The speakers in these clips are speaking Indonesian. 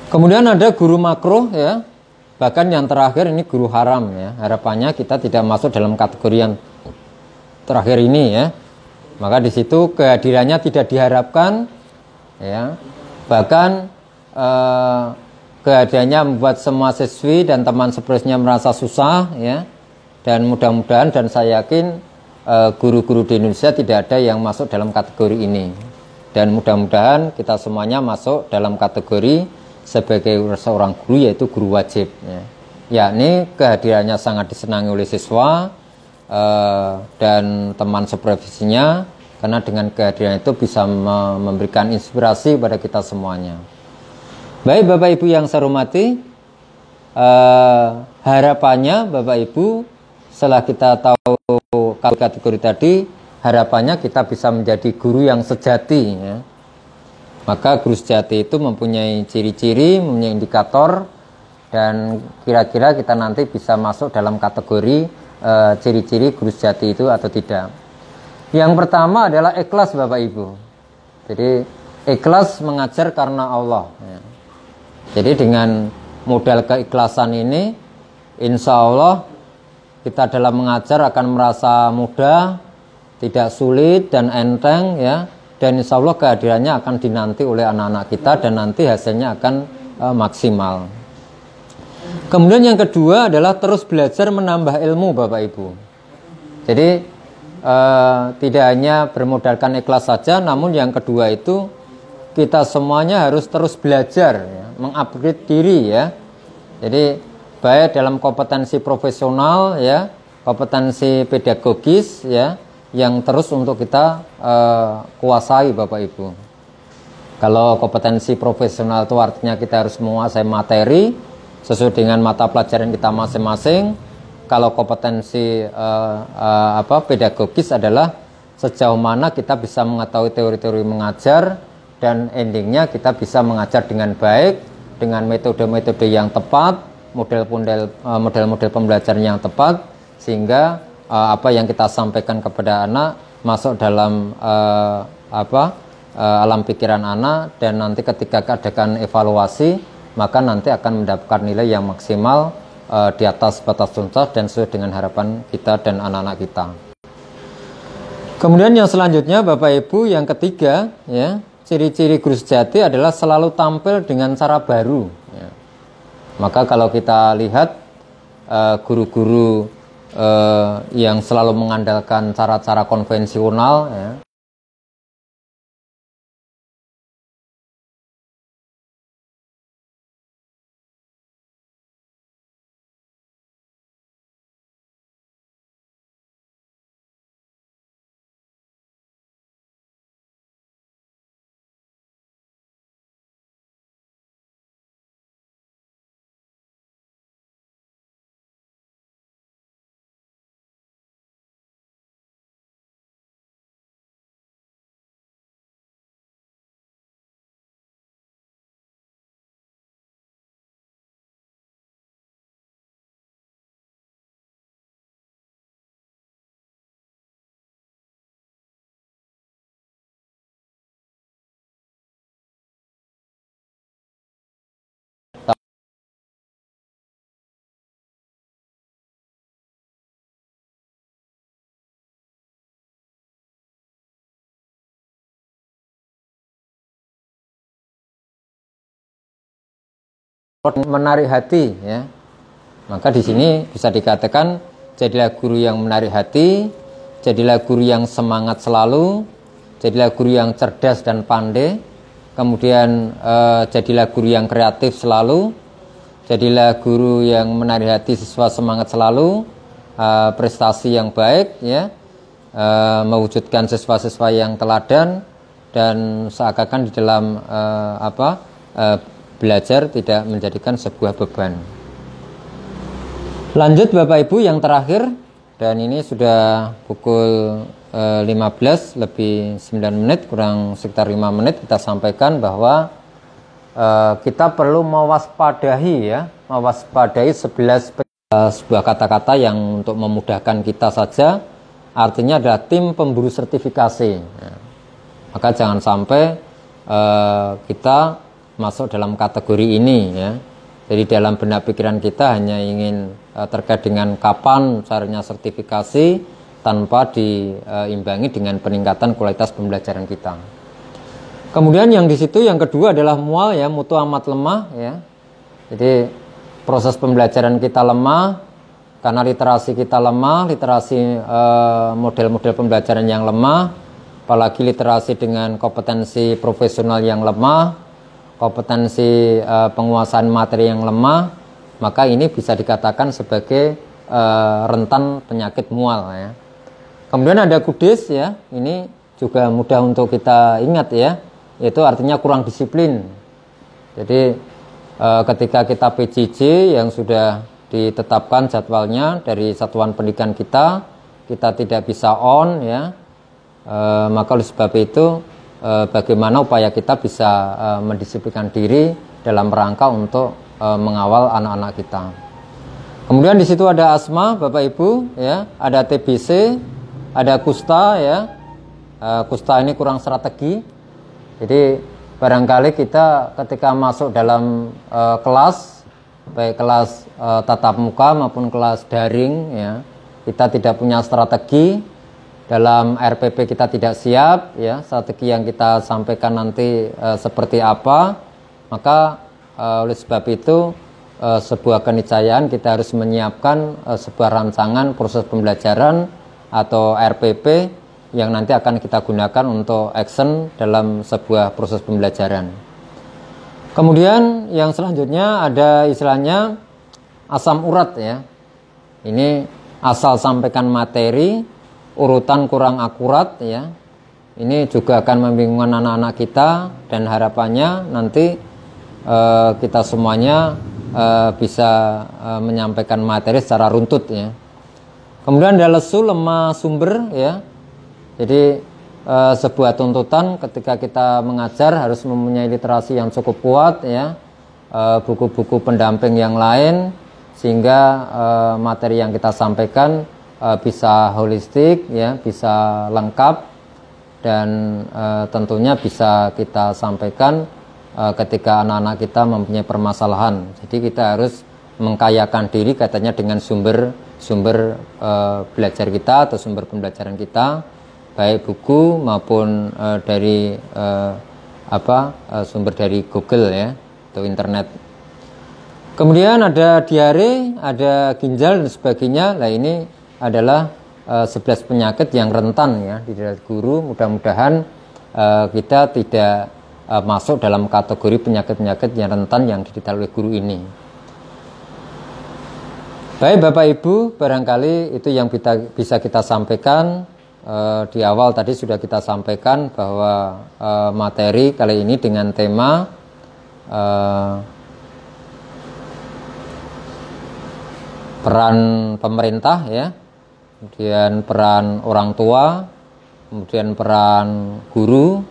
Kemudian ada guru makruh ya. Bahkan yang terakhir ini guru haram ya. Harapannya kita tidak masuk dalam kategori yang terakhir ini ya. Maka di situ kehadirannya tidak diharapkan ya. Bahkan kehadirannya membuat semua siswi dan teman seterusnya merasa susah ya. Dan mudah-mudahan dan saya yakin guru-guru di Indonesia tidak ada yang masuk dalam kategori ini. Dan mudah-mudahan kita semuanya masuk dalam kategori sebagai seorang guru, yaitu guru wajib ya. Yakni kehadirannya sangat disenangi oleh siswa dan teman supervisinya, karena dengan kehadiran itu bisa memberikan inspirasi pada kita semuanya. Baik Bapak Ibu yang saya hormati, harapannya Bapak Ibu setelah kita tahu kategori tadi, harapannya kita bisa menjadi guru yang sejati ya. Maka guru sejati itu mempunyai ciri-ciri, mempunyai indikator, dan kira-kira kita nanti bisa masuk dalam kategori ciri-ciri guru sejati itu atau tidak. Yang pertama adalah ikhlas Bapak Ibu. Jadi ikhlas mengajar karena Allah ya. Jadi dengan modal keikhlasan ini, insya Allah kita dalam mengajar akan merasa mudah, tidak sulit dan enteng ya. Dan insya Allah kehadirannya akan dinanti oleh anak-anak kita dan nanti hasilnya akan maksimal. Kemudian yang kedua adalah terus belajar menambah ilmu Bapak Ibu. Jadi tidak hanya bermodalkan ikhlas saja, namun yang kedua itu kita semuanya harus terus belajar ya, mengupgrade diri ya. Jadi baik dalam kompetensi profesional ya, kompetensi pedagogis ya, yang terus untuk kita kuasai Bapak Ibu. Kalau kompetensi profesional itu artinya kita harus menguasai materi sesuai dengan mata pelajaran kita masing-masing. Kalau kompetensi pedagogis adalah sejauh mana kita bisa mengetahui teori-teori mengajar dan endingnya kita bisa mengajar dengan baik, dengan metode-metode yang tepat, model-model pembelajaran yang tepat, sehingga apa yang kita sampaikan kepada anak masuk dalam alam pikiran anak, dan nanti ketika adakan evaluasi maka nanti akan mendapatkan nilai yang maksimal di atas batas tuntas dan sesuai dengan harapan kita dan anak-anak kita. Kemudian yang selanjutnya Bapak Ibu, yang ketiga ya, ciri-ciri guru sejati adalah selalu tampil dengan cara baru ya. Maka kalau kita lihat guru-guru yang selalu mengandalkan cara-cara konvensional ya, menarik hati ya. Maka di sini bisa dikatakan jadilah guru yang menarik hati, jadilah guru yang semangat selalu, jadilah guru yang cerdas dan pandai, kemudian jadilah guru yang kreatif selalu, jadilah guru yang menarik hati, siswa semangat selalu, prestasi yang baik ya, mewujudkan siswa-siswa yang teladan, dan seakan-akan di dalam belajar tidak menjadikan sebuah beban. Lanjut Bapak Ibu yang terakhir, dan ini sudah pukul 15 lebih 9 menit, kurang sekitar 5 menit kita sampaikan bahwa kita perlu mewaspadai 11 sebuah kata-kata yang untuk memudahkan kita saja, artinya adalah tim pemburu sertifikasi. Maka jangan sampai kita masuk dalam kategori ini ya. Jadi dalam benak pikiran kita hanya ingin terkait dengan kapan caranya sertifikasi tanpa diimbangi dengan peningkatan kualitas pembelajaran kita. Kemudian yang di situ yang kedua adalah mual ya, mutu amat lemah ya. Jadi proses pembelajaran kita lemah karena literasi kita lemah, literasi model-model pembelajaran yang lemah, apalagi literasi dengan kompetensi profesional yang lemah, kompetensi penguasaan materi yang lemah, maka ini bisa dikatakan sebagai rentan penyakit mual ya. Kemudian ada kudis ya, ini juga mudah untuk kita ingat ya, yaitu artinya kurang disiplin. Jadi ketika kita PJJ yang sudah ditetapkan jadwalnya dari satuan pendidikan kita tidak bisa on ya, maka oleh sebab itu bagaimana upaya kita bisa mendisiplinkan diri dalam rangka untuk mengawal anak-anak kita. Kemudian di situ ada asma, Bapak Ibu, ya, ada TBC, ada kusta, ya. Kusta ini kurang strategi. Jadi barangkali kita ketika masuk dalam kelas, baik kelas tatap muka maupun kelas daring, ya, kita tidak punya strategi. Dalam RPP kita tidak siap, ya, strategi yang kita sampaikan nanti seperti apa, maka oleh sebab itu sebuah keniscayaan kita harus menyiapkan sebuah rancangan proses pembelajaran atau RPP yang nanti akan kita gunakan untuk action dalam sebuah proses pembelajaran. Kemudian yang selanjutnya ada istilahnya asam urat ya. Ini asal sampaikan materi, urutan kurang akurat ya. Ini juga akan membingungkan anak-anak kita dan harapannya nanti kita semuanya bisa menyampaikan materi secara runtut ya. Kemudian ada lesu, lemah sumber ya. Jadi sebuah tuntutan ketika kita mengajar harus mempunyai literasi yang cukup kuat ya, buku-buku pendamping yang lain sehingga materi yang kita sampaikan bisa holistik ya, bisa lengkap dan tentunya bisa kita sampaikan ketika anak-anak kita mempunyai permasalahan. Jadi kita harus mengkayakan diri katanya dengan sumber belajar kita atau sumber pembelajaran kita, baik buku maupun dari sumber dari Google ya atau internet. Kemudian ada diare, ada ginjal dan sebagainya. Nah ini adalah 11 penyakit yang rentan ya di dalam guru. Mudah-mudahan kita tidak masuk dalam kategori penyakit-penyakit yang rentan yang diderita oleh guru ini. Baik Bapak Ibu, barangkali itu yang bisa kita sampaikan. Di awal tadi sudah kita sampaikan bahwa materi kali ini dengan tema peran pemerintah ya, kemudian peran orang tua, kemudian peran guru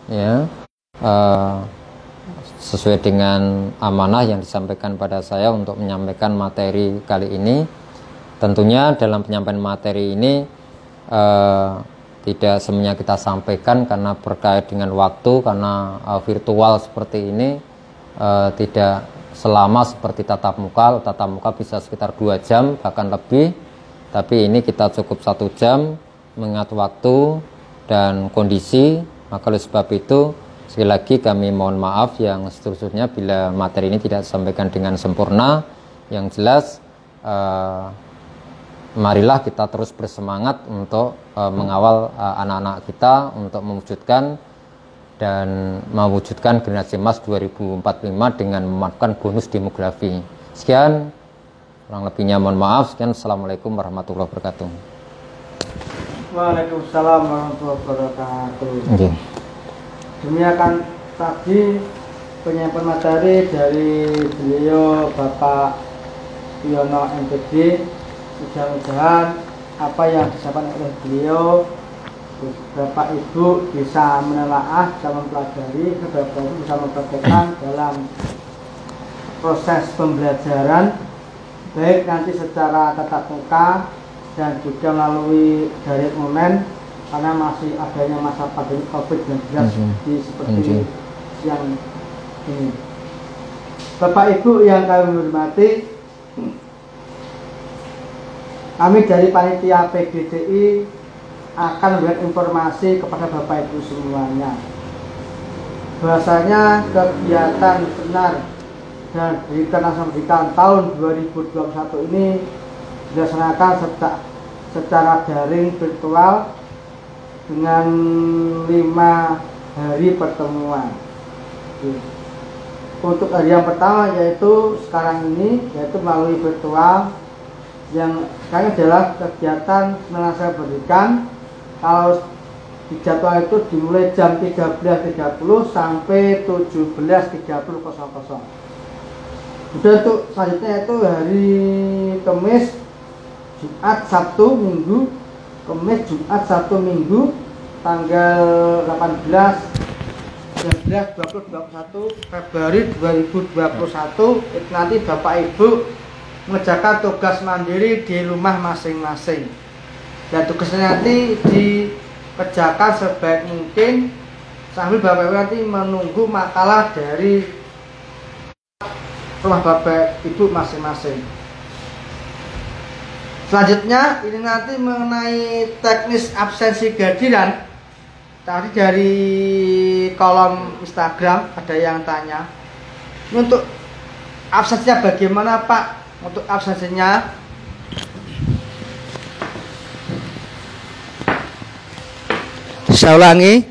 ya, sesuai dengan amanah yang disampaikan pada saya untuk menyampaikan materi kali ini. Tentunya dalam penyampaian materi ini tidak semuanya kita sampaikan karena berkait dengan waktu, karena virtual seperti ini tidak selama seperti tatap muka. Tatap muka bisa sekitar 2 jam bahkan lebih, tapi ini kita cukup 1 jam mengingat waktu dan kondisi. Maka oleh sebab itu sekali lagi kami mohon maaf yang seterusnya bila materi ini tidak disampaikan dengan sempurna. Yang jelas marilah kita terus bersemangat untuk mengawal anak-anak kita untuk mewujudkan generasi emas 2045 dengan memanfaatkan bonus demografi. Sekian, kurang lebihnya mohon maaf. Sekian, assalamualaikum warahmatullahi wabarakatuh. Waalaikumsalam warahmatullahi wabarakatuh. Okay. Demikian tadi penyampaian materi dari beliau Bapak Yono MPD. Mudah-mudahan apa yang disampaikan oleh beliau Bapak Ibu bisa menelaah, bisa mempelajari, Bapak Ibu bisa mempraktekkan dalam proses pembelajaran, baik nanti secara tatap muka dan juga melalui daring online, karena masih adanya masa pandemi COVID-19 seperti yang ini. Bapak Ibu yang kami hormati, kami dari panitia PGDI akan memberikan informasi kepada Bapak Ibu semuanya. Bahwasanya kegiatan senar dan pendidikan nasional pendidikan tahun 2021 ini dilaksanakan secara daring virtual dengan 5 hari pertemuan. Untuk hari yang pertama yaitu sekarang ini, yaitu melalui virtual, yang sekarang adalah kegiatan nasional pendidikan. Kalau di jadwal itu dimulai jam 13.30 sampai 17.30. Kemudian untuk selanjutnya itu hari Kamis, Jumat, Sabtu, Minggu. Kamis, Jumat, Sabtu, Minggu, tanggal 18, 19, 20, 21 Februari 2021. Itu nanti Bapak Ibu mengerjakan tugas mandiri di rumah masing-masing. Dan tugasnya nanti dikerjakan sebaik mungkin sambil Bapak Ibu nanti menunggu makalah dari rumah Bapak Ibu masing-masing. Selanjutnya ini nanti mengenai teknis absensi kehadiran. Tadi dari kolom Instagram ada yang tanya, untuk absensinya bagaimana Pak? Untuk absensinya saya ulangi,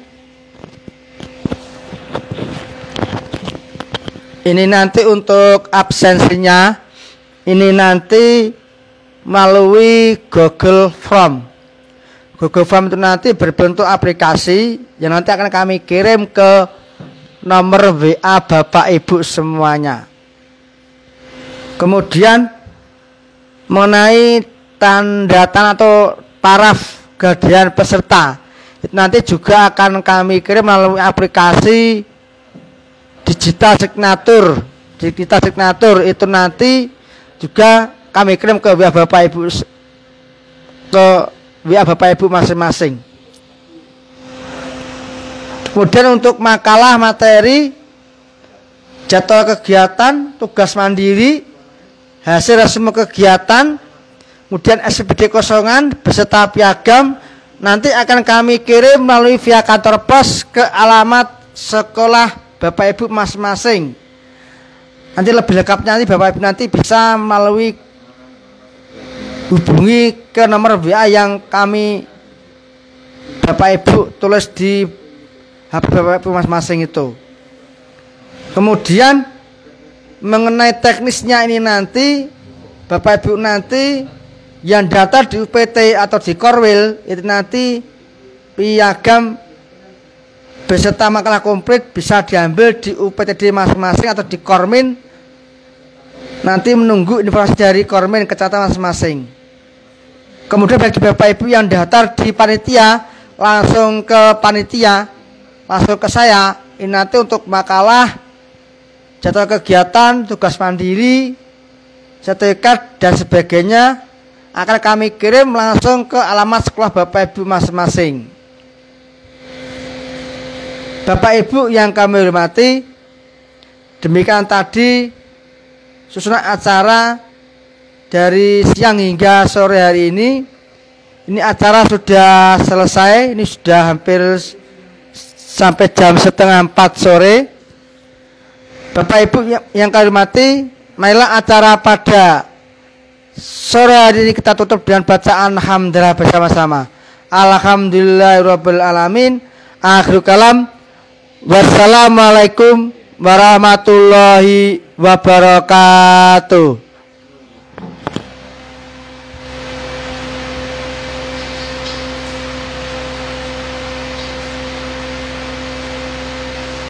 ini nanti untuk absensinya ini nanti melalui Google Form. Google Form itu nanti berbentuk aplikasi yang nanti akan kami kirim ke nomor WA Bapak Ibu semuanya. Kemudian mengenai tanda tangan atau paraf kehadiran peserta, itu nanti juga akan kami kirim melalui aplikasi digital signature. Digital signature itu nanti juga kami kirim ke WA Bapak Ibu, ke WA Bapak Ibu masing-masing. Kemudian untuk makalah materi, jadwal kegiatan, tugas mandiri, hasil resmi kegiatan, kemudian SPD kosongan beserta piagam nanti akan kami kirim melalui via kantor pos ke alamat sekolah Bapak Ibu masing-masing. Nanti lebih lengkapnya nanti Bapak Ibu nanti bisa melalui hubungi ke nomor WA yang kami Bapak Ibu tulis di HP Bapak Ibu masing-masing itu. Kemudian mengenai teknisnya ini nanti Bapak Ibu nanti yang daftar di UPT atau di Korwil itu nanti piagam beserta makalah komplit bisa diambil di UPTD masing-masing atau di Kormin. Nanti menunggu informasi dari Kormin kecamatan masing-masing. Kemudian bagi Bapak Ibu yang daftar di panitia, langsung ke panitia, langsung ke saya. Ini nanti untuk makalah, jadwal kegiatan, tugas mandiri, sertifikat dan sebagainya akan kami kirim langsung ke alamat sekolah Bapak Ibu masing-masing. Bapak Ibu yang kami hormati, demikian tadi susunan acara dari siang hingga sore hari ini. Ini acara sudah selesai, ini sudah hampir sampai jam 3:30 sore. Bapak Ibu yang kami hormati, marilah acara pada sore hari ini kita tutup dengan bacaan hamdalah bersama-sama. Alhamdulillahirabbil alamin. Akhir kalam. Wassalamualaikum warahmatullahi wabarakatuh.